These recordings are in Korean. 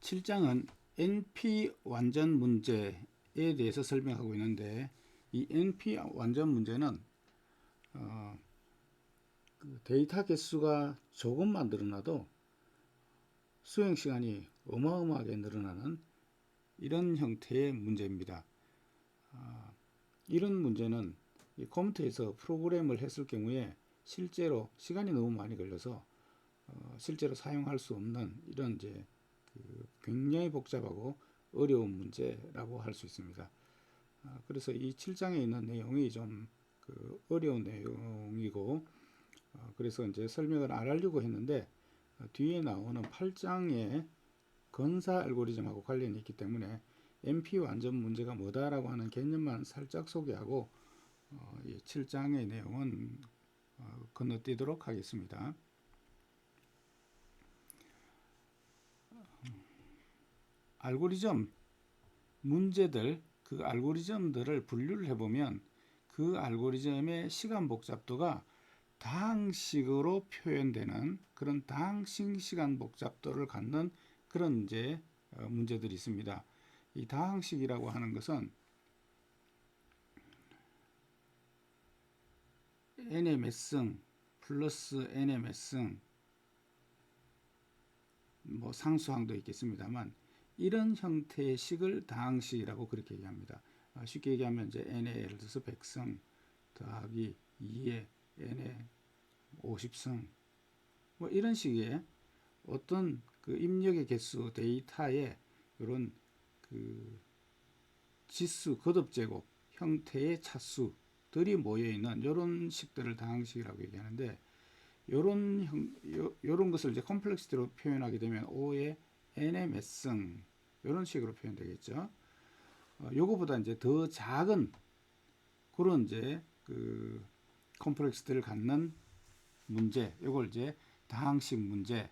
7장은 NP 완전 문제에 대해서 설명하고 있는데, 이 NP 완전 문제는 그 데이터 개수가 조금만 늘어나도 수행 시간이 어마어마하게 늘어나는 이런 형태의 문제입니다. 이런 문제는 이 컴퓨터에서 프로그램을 했을 경우에 실제로 시간이 너무 많이 걸려서 실제로 사용할 수 없는 이런 이제 굉장히 복잡하고 어려운 문제라고 할 수 있습니다. 그래서 이 7장에 있는 내용이 좀 어려운 내용이고, 그래서 이제 설명을 안 하려고 했는데, 뒤에 나오는 8장의 건사 알고리즘하고 관련이 있기 때문에 NP 완전 문제가 뭐다라고 하는 개념만 살짝 소개하고 이 7장의 내용은 건너뛰도록 하겠습니다. 알고리즘 문제들, 그 알고리즘들을 분류를 해보면 그 알고리즘의 시간 복잡도가 다항식으로 표현되는 그런 다항식 시간 복잡도를 갖는 그런 이제 문제들이 있습니다. 이 다항식이라고 하는 것은 n의 몇 승 플러스 n의 몇 승, 뭐 상수항도 있겠습니다만, 이런 형태의 식을 다항식이라고 그렇게 얘기합니다. 쉽게 얘기하면 이제 n의 예를 들어서 100승 더하기 2의 n의 50승, 뭐 이런 식의 어떤 그 입력의 개수 데이터에 이런 그 지수 거듭제곱 형태의 차수들이 모여 있는 이런 식들을 다항식이라고 얘기하는데, 요런 것을 이제 컴플렉시티로 표현하게 되면 5의 n의 몇 승 이런 식으로 표현되겠죠. 요거보다 이제 더 작은 그런 이제 그 컴플렉시티를 갖는 문제, 요걸 이제 다항식 문제,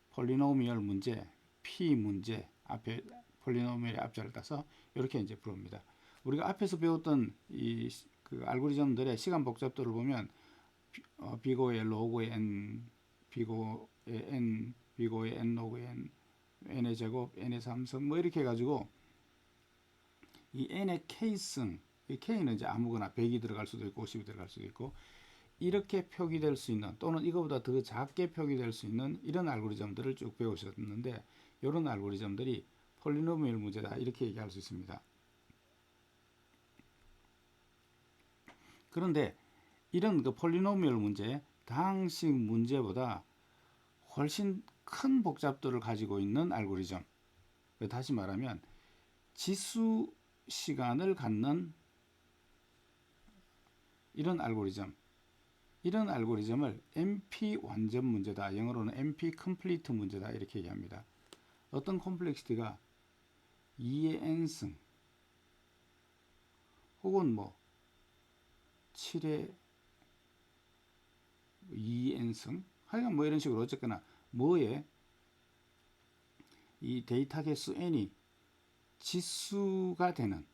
폴리노미얼 문제, P 문제, 앞에 폴리노미얼의 앞자를 따서 이렇게 이제 부릅니다. 우리가 앞에서 배웠던 이 그 알고리즘들의 시간 복잡도를 보면 비고의 로그의 n, 비고의 n, 비고의 n 로그의 n, n의 제곱, n의 3승 뭐 이렇게 해가지고 이 n의 k승, 이 k는 이제 아무거나 100이 들어갈 수도 있고 50이 들어갈 수도 있고 이렇게 표기될 수 있는, 또는 이거보다 더 작게 표기될 수 있는 이런 알고리즘들을 쭉 배우셨는데, 이런 알고리즘들이 폴리노미얼 문제다 이렇게 얘기할 수 있습니다. 그런데 이런 그 폴리노미얼 문제, 다항식 문제보다 훨씬 큰 복잡도를 가지고 있는 알고리즘, 다시 말하면 지수 시간을 갖는 이런 알고리즘을 NP 완전 문제다, 영어로는 NP complete 문제다 이렇게 얘기합니다. 어떤 컴플렉시티가 2의 n승 혹은 뭐 7의 2n승, 하여간 뭐 이런 식으로 어쨌거나 뭐에 이 데이터 개수 n이 지수가 되는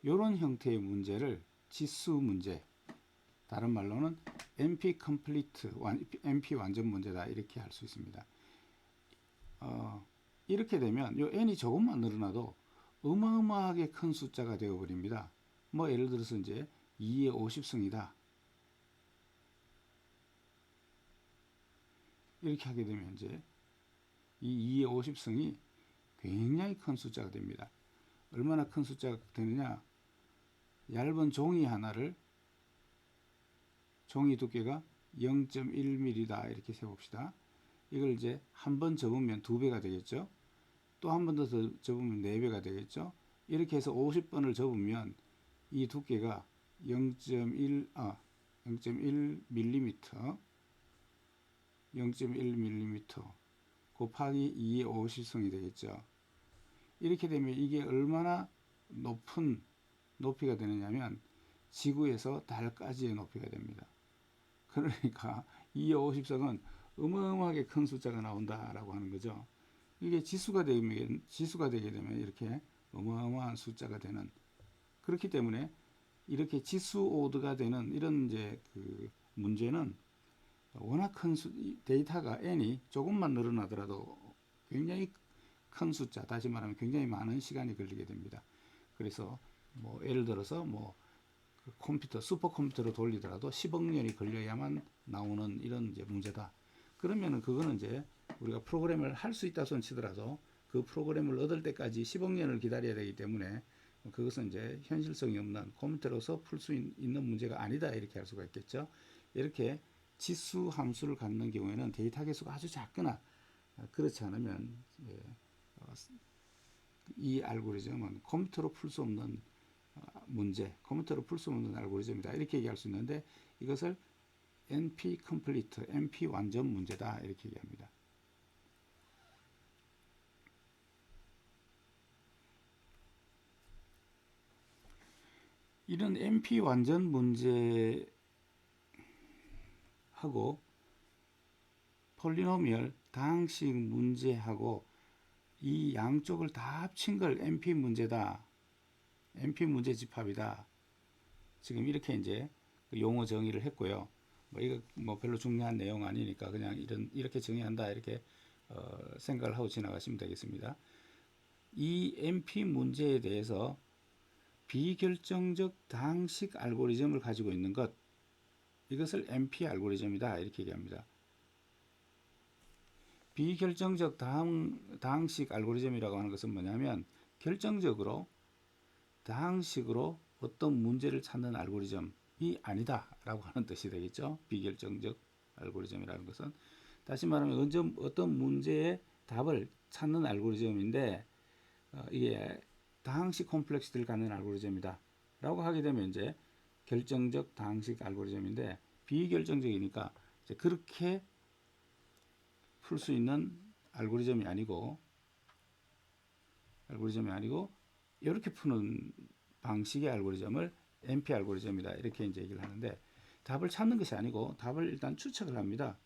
이런 형태의 문제를 지수 문제, 다른 말로는 NP complete, NP 완전 문제다 이렇게 할 수 있습니다. 이렇게 되면 요 n이 조금만 늘어나도 어마어마하게 큰 숫자가 되어 버립니다. 뭐 예를 들어서 이제 2의 50승이다 이렇게 하게 되면 이제 이 2의 50승이 굉장히 큰 숫자가 됩니다. 얼마나 큰 숫자가 되느냐, 얇은 종이 하나를, 종이 두께가 0.1mm다 이렇게 세봅시다. 이걸 이제 한 번 접으면 2배가 되겠죠. 또 한 번 더 접으면 4배가 되겠죠. 이렇게 해서 50번을 접으면 이 두께가 0.1mm 곱하기 2의 50승이 되겠죠. 이렇게 되면 이게 얼마나 높은 높이가 되느냐면 지구에서 달까지의 높이가 됩니다. 그러니까 2의 50승은 어마어마하게 큰 숫자가 나온다라고 하는 거죠. 이게 지수가 되게 되면 이렇게 어마어마한 숫자가 되는, 그렇기 때문에 이렇게 지수 오드가 되는 이런 이제 그 문제는 워낙 큰 데이터가 n이 조금만 늘어나더라도 굉장히 큰 숫자, 다시 말하면 굉장히 많은 시간이 걸리게 됩니다. 그래서 뭐 예를 들어서 뭐 그 컴퓨터 슈퍼컴퓨터로 돌리더라도 10억 년이 걸려야만 나오는 이런 이제 문제다. 그러면은 그거는 이제 우리가 프로그램을 할 수 있다 손 치더라도 그 프로그램을 얻을 때까지 10억 년을 기다려야 되기 때문에 그것은 이제 현실성이 없는 컴퓨터로서 풀 수 있는 문제가 아니다 이렇게 할 수가 있겠죠. 이렇게 지수 함수를 갖는 경우에는 데이터 개수가 아주 작거나 그렇지 않으면 이 알고리즘은 컴퓨터로 풀 수 없는 문제, 컴퓨터로 풀 수 없는 알고리즘이다 이렇게 얘기할 수 있는데 이것을 NP complete, NP 완전 문제다 이렇게 얘기합니다. 이런 NP 완전 문제하고 폴리노미얼 다항식 문제하고 이 양쪽을 다 합친 걸 NP 문제다. NP 문제 집합이다. 지금 이렇게 이제 용어 정의를 했고요. 뭐 이거 뭐 별로 중요한 내용 아니니까 그냥 이렇게 정의한다 이렇게 생각을 하고 지나가시면 되겠습니다. 이 NP 문제에 대해서 비결정적 다항식 알고리즘을 가지고 있는 것, 이것을 NP 알고리즘이다 이렇게 얘기합니다. 비결정적 다항식 알고리즘이라고 하는 것은 뭐냐면 결정적으로 다항식으로 어떤 문제를 찾는 알고리즘이 아니다 라고 하는 뜻이 되겠죠. 비결정적 알고리즘이라는 것은 다시 말하면 어떤 문제의 답을 찾는 알고리즘인데 이게 다항식 콤플렉스를 갖는 알고리즘이다 라고 하게 되면 이제 결정적 다항식 알고리즘인데 비결정적이니까 이제 그렇게 풀 수 있는 알고리즘이 아니고 이렇게 푸는 방식의 알고리즘을 NP 알고리즘이다 이렇게 이제 얘기를 하는데 답을 찾는 것이 아니고 답을 일단 추측을 합니다.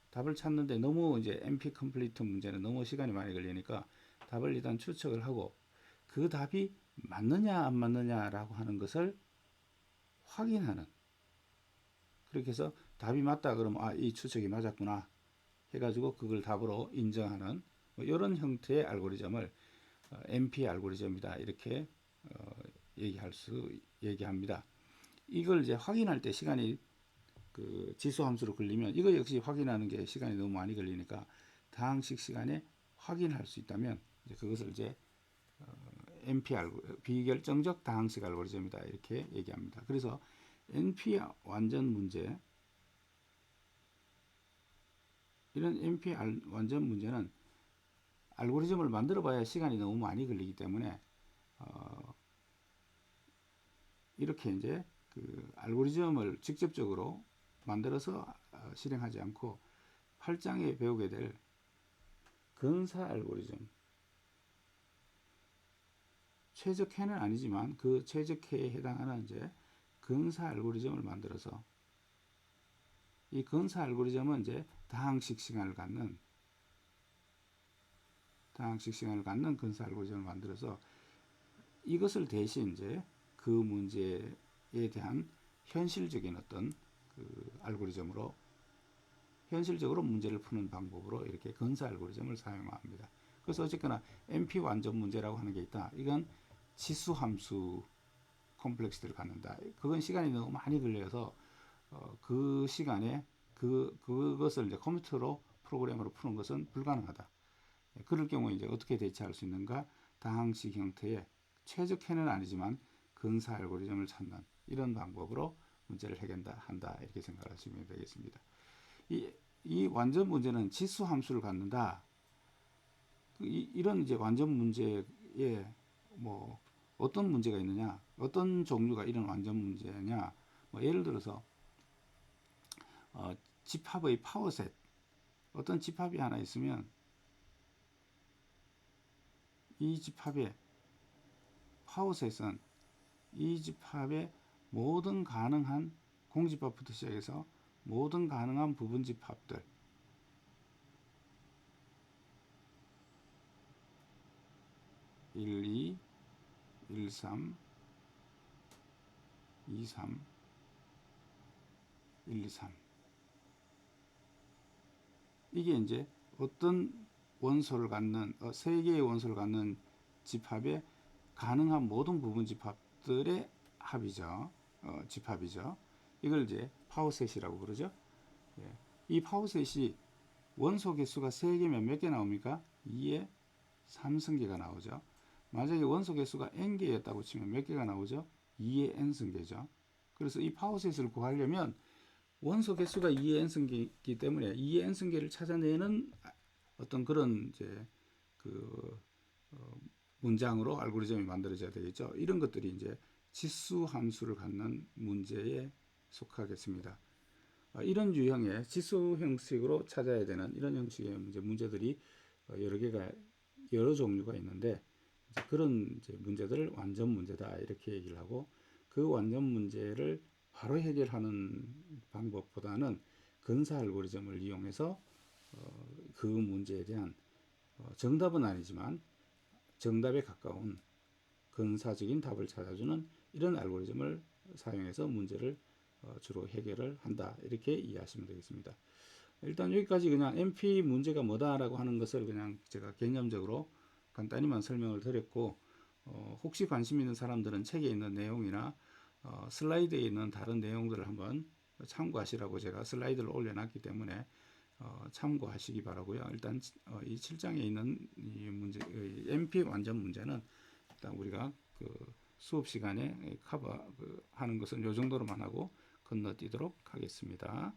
답을 찾는데 너무 이제 NP 컴플리트 문제는 너무 시간이 많이 걸리니까 답을 일단 추측을 하고 그 답이 맞느냐 안 맞느냐라고 하는 것을 확인하는, 그렇게 해서 답이 맞다 그러면 이 추측이 맞았구나 해가지고 그걸 답으로 인정하는 뭐 이런 형태의 알고리즘을 NP 알고리즘이다 이렇게 얘기합니다. 이걸 이제 확인할 때 시간이 그 지수 함수로 걸리면 이거 역시 확인하는 게 시간이 너무 많이 걸리니까 다항식 시간에 확인할 수 있다면 이제 그것을 이제 NP 비결정적 다항식 알고리즘이다 이렇게 얘기합니다. 그래서 NP 완전 문제, 이런 NP 완전 문제는 알고리즘을 만들어 봐야 시간이 너무 많이 걸리기 때문에 이렇게 이제 그 알고리즘을 직접적으로 만들어서 실행하지 않고 8장에 배우게 될 근사 알고리즘, 최적화는 아니지만 그 최적화에 해당하는 이제 근사 알고리즘을 만들어서 이 근사 알고리즘은 이제 다항식 시간을 갖는 근사 알고리즘을 만들어서 이것을 대신 이제 그 문제에 대한 현실적인 어떤 그 알고리즘으로 현실적으로 문제를 푸는 방법으로 이렇게 근사 알고리즘을 사용합니다. 그래서 어쨌거나 NP 완전 문제라고 하는 게 있다. 이건 지수 함수 콤플렉스들을 갖는다. 그건 시간이 너무 많이 걸려서 그 시간에 그것을 이제 컴퓨터로 프로그램으로 푸는 것은 불가능하다. 그럴 경우에 이제 어떻게 대처할 수 있는가? 다항식 형태의 최적화는 아니지만 근사 알고리즘을 찾는 이런 방법으로 문제를 해결한다 이렇게 생각하시면 되겠습니다. 이 완전 문제는 지수 함수를 갖는다. 이런 이제 완전 문제에 뭐 어떤 문제가 있느냐, 어떤 종류가 이런 완전 문제냐. 뭐 예를 들어서 집합의 파워셋, 어떤 집합이 하나 있으면 이 집합의 파워셋은 이 집합의 모든 가능한 공집합부터 시작해서 모든 가능한 부분 집합들 1, 2, 1, 3, 2, 3, 1, 2, 3 이게 이제 어떤 원소를 갖는 세 개의 원소를 갖는 집합의 가능한 모든 부분 집합들의 합이죠. 집합이죠. 이걸 이제 파워셋이라고 그러죠. 예. 이 파워셋이 원소 개수가 3개면 몇 개 나옵니까? 2의 3승계가 나오죠. 만약에 원소 개수가 n개였다고 치면 몇 개가 나오죠? 2의 n승계죠. 그래서 이 파워셋을 구하려면 원소 개수가 2의 n승계이기 때문에 2의 n승계를 찾아내는 어떤 그런 이제 그 문장으로 알고리즘이 만들어져야 되겠죠. 이런 것들이 이제 지수 함수를 갖는 문제에 속하겠습니다. 이런 유형의 지수 형식으로 찾아야 되는 이런 형식의 문제들이 여러 종류가 있는데 그런 이제 문제들을 완전 문제다 이렇게 얘기를 하고 그 완전 문제를 바로 해결하는 방법보다는 근사 알고리즘을 이용해서 그 문제에 대한 정답은 아니지만 정답에 가까운 근사적인 답을 찾아주는 이런 알고리즘을 사용해서 문제를 주로 해결을 한다 이렇게 이해하시면 되겠습니다. 일단 여기까지 그냥 MP 문제가 뭐다라고 하는 것을 그냥 제가 개념적으로 간단히만 설명을 드렸고 혹시 관심 있는 사람들은 책에 있는 내용이나 슬라이드에 있는 다른 내용들을 한번 참고하시라고 제가 슬라이드를 올려놨기 때문에 참고하시기 바라고요. 일단 이 7장에 있는 이 문제, MP 완전 문제는 일단 우리가 그 수업 시간에 커버 하는 것은 이 정도로만 하고 건너뛰도록 하겠습니다.